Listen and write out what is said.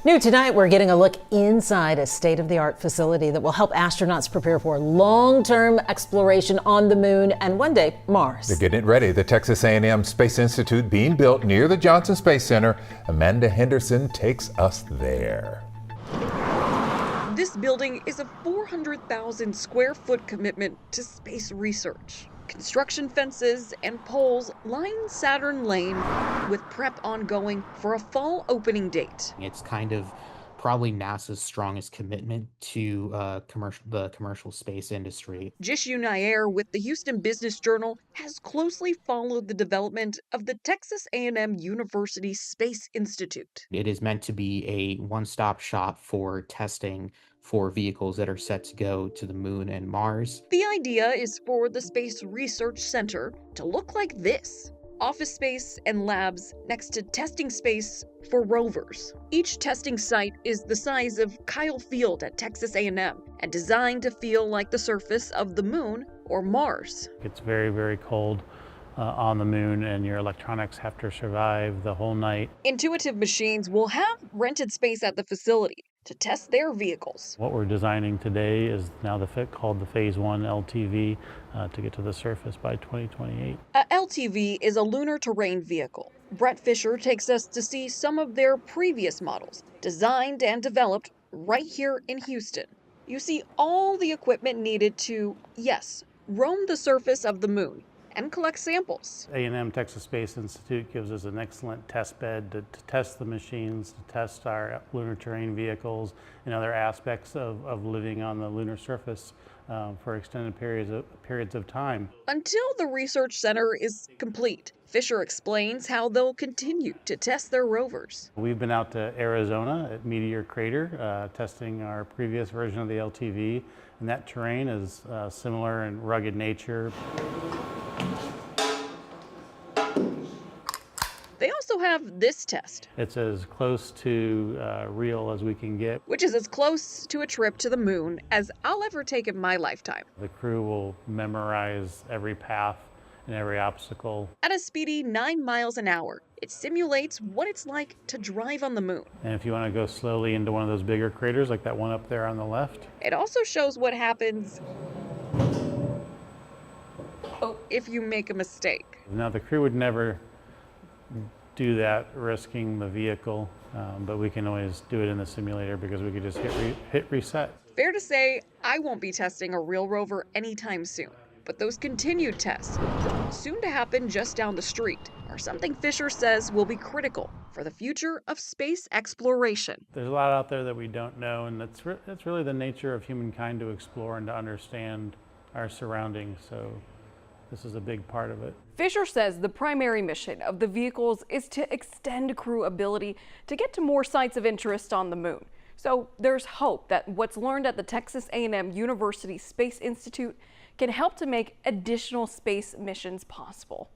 New tonight, we're getting a look inside a state-of-the-art facility that will help astronauts prepare for long-term exploration on the moon and one day Mars. They're getting it ready. The Texas A&M Space Institute being built near the Johnson Space Center. Amanda Henderson takes us there. This building is a 400,000 square foot commitment to space research. Construction fences and poles line Saturn Lane with prep ongoing for a fall opening date. It's kind of probably NASA's strongest commitment to the commercial space industry. Jishu Nair with the Houston Business Journal has closely followed the development of the Texas A&M University Space Institute. It is meant to be a one-stop shop for testing for vehicles that are set to go to the moon and Mars. The idea is for the Space Research Center to look like this: office space and labs next to testing space for rovers. Each testing site is the size of Kyle Field at Texas A&M and designed to feel like the surface of the moon or Mars. It's very, very cold on the moon, and your electronics have to survive the whole night. Intuitive Machines will have rented space at the facility to test their vehicles. What we're designing today is now called the Phase 1 LTV to get to the surface by 2028. A LTV is a lunar terrain vehicle. Brett Fisher takes us to see some of their previous models, designed and developed right here in Houston. You see all the equipment needed to, yes, roam the surface of the moon and collect samples. A&M Texas Space Institute gives us an excellent test bed to test the machines, to test our lunar terrain vehicles and other aspects of living on the lunar surface for extended periods of time. Until the research center is complete, Fisher explains how they'll continue to test their rovers. We've been out to Arizona at Meteor Crater testing our previous version of the LTV, and that terrain is similar in rugged nature. They also have this test. It's as close to real as we can get. Which is as close to a trip to the moon as I'll ever take in my lifetime. The crew will memorize every path and every obstacle. At a speedy 9 miles an hour, it simulates what it's like to drive on the moon. And if you want to go slowly into one of those bigger craters, like that one up there on the left. It also shows what happens if you make a mistake. Now, the crew would never do that risking the vehicle, but we can always do it in the simulator because we could just hit reset. Fair to say, I won't be testing a real rover anytime soon. But those continued tests, soon to happen just down the street, are something Fisher says will be critical for the future of space exploration. There's a lot out there that we don't know, and that's really the nature of humankind, to explore and to understand our surroundings. So this is a big part of it. Fisher says the primary mission of the vehicles is to extend crew ability to get to more sites of interest on the moon. So there's hope that what's learned at the Texas A&M University Space Institute can help to make additional space missions possible.